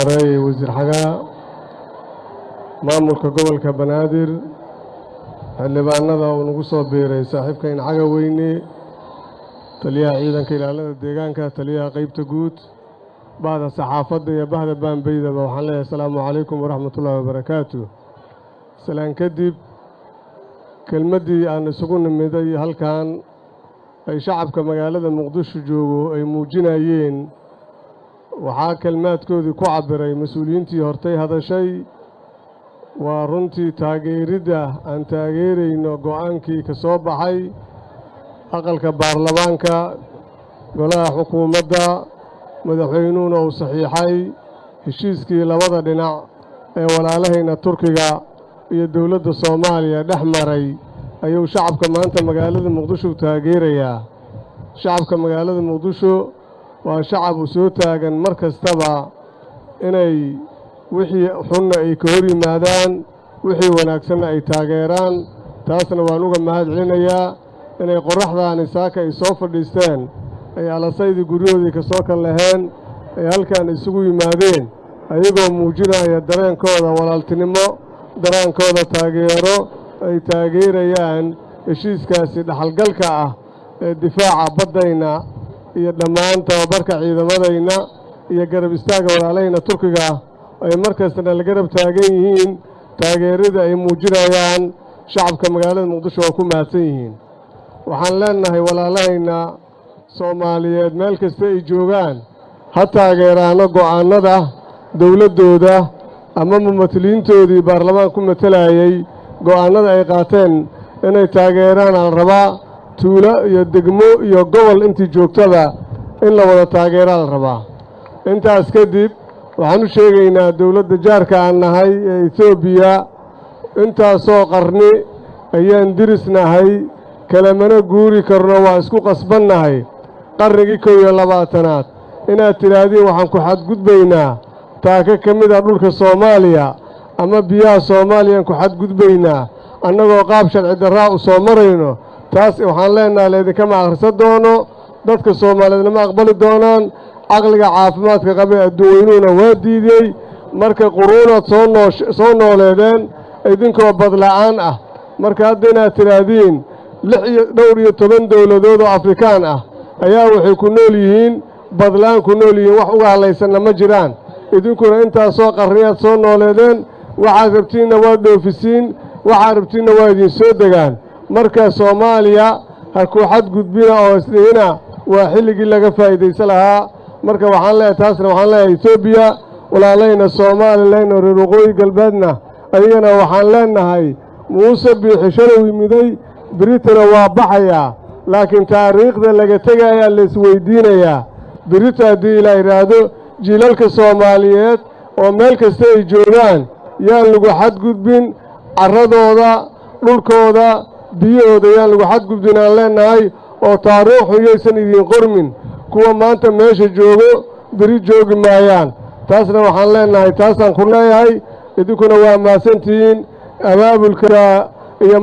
وزير حاجة maamulka gobolka Banaadir xildhibaanada oo nagu soo biiray saaxiibkeen xaga weyne taliyaha ciidanka ilaalada deegaanka taliyaha qaybta guud baada saxaafadda iyo bahda baanbayda waxaan leeyahay assalaamu calaykum waraxmatullaahi wabarakaatuh salaan kadib kelmadii aan isugu nimiday halkan ay shacabka magaalada Muqdisho joogo ay muujinayeen waxaa kelmaadkoodii ku cabiray mas'uuliyiintii hortay hadashay waa runtii taageerida aan taageerayno go'aankii ka soo baxay aqalka baarlamaanka golaha xukuumadda madaxweynuhuna uu saxiixay heshiiskii labada dhinac ee walaalahayna Turkiga iyo dawladda Soomaaliya dhex maray ayuu shacabka maanta magaalada Muqdisho taageerayaa shacabka magaalada Muqdisho waa shacab u soo taagan mar kastaba inay wixii xunna ay ka hor yimaadaan wixii wanaagsanna ay taageeraan taasna waan uga mahadcelinayaa inay qoraxdaani saaka ay soo fadhiisteen ay alasaydii guryahoodii ka soo kal laheen ay halkan isugu yimaadeen ayagoo muujinaya dareenkooda walaaltinimo dareenkooda taageero ay taageerayaan heshiiskaasi dhaxalgalka ah ee difaaca baddayna iyo dhammaan tababarka ciidamadayna iyo garab istaaga walaalahayna Turkiga ay markastana la garab taagan yihiin taageerada ay muujinayaan shacabka magaalada Muqdisho oo ku mahadsan yihiin waxaan leenahay walaalahayna Soomaaliyeed meel kasta ay joogaan ha taageeraano go'aanada dawladooda ama mumatiliintoodii baarlamaanka ku matalayay go'aanada ay qaateen inay taageeraan al rabaa tuulo iyo degmo iyo gobol intii joogtada in la wada taageeraan al rabaa intaas kadib waxaan u sheegaynaa dawladda jaarka aan nahay ee Itoobiya intaasoo qarni ayaan dirisnahay kalamana guuri karno waa isku qasbannahay qarnigii 21aad inaad tiraahdiin waxaan ku xadgudbaynaa taaka ka mid ah dhulka Soomaaliya ama biyaha Soomaaliya ku xadgudbaynaa annagoo qaab sharci darraa u soo marayno taas waxaan leenahay leedinka ma akhrisan doono dadka Soomaaliyeedna ma aqbali doonaan aqliga caafimaadka qaba adduunyaduna waa diiday marka quruunad soo nooleedeen idinkoo badla'aan ah marka hadda inaad tiraahdiin 12 dawladood oo Afrikaan ah ayaa waxay ku nool yihiin badlaan ku nool yihiin wax uga halaysanna ma jiraan idinkuna intaasoo qarniyaad soo nooleedeen waxaad rabtiinna waa dhoofisiin waxaad rabtiinna waa idin soo degaan marka Soomaaliya ha ku xadgudbina oo isdhihina waa xilligii laga faa'iidaysan lahaa marka waxaan leeyahay taasna waxaan leeyahay Itoobiya walaalayna Soomaaliland oo reer waqooyi galbeedna ayagana waxaan leenahay Muuse biixishada yimiday Britana waa baxaya laakiin taariikhda laga tagaya la isweydiinayaa Brita hadii la yiraahdo jiilalka Soomaaliyeed oo meel kasta ay joogaan yaan lagu xadgudbin caradooda dhulkooda biyahooda yaan lagu xadgudbin aan leenahay oo taariikhu yaysan idin qormin kuwa maanta meesha joogo biri joogi maayaan taasna waxaan leenahay taasaan ku leeyahay idinkuna waa maasantiin abaabulka iyo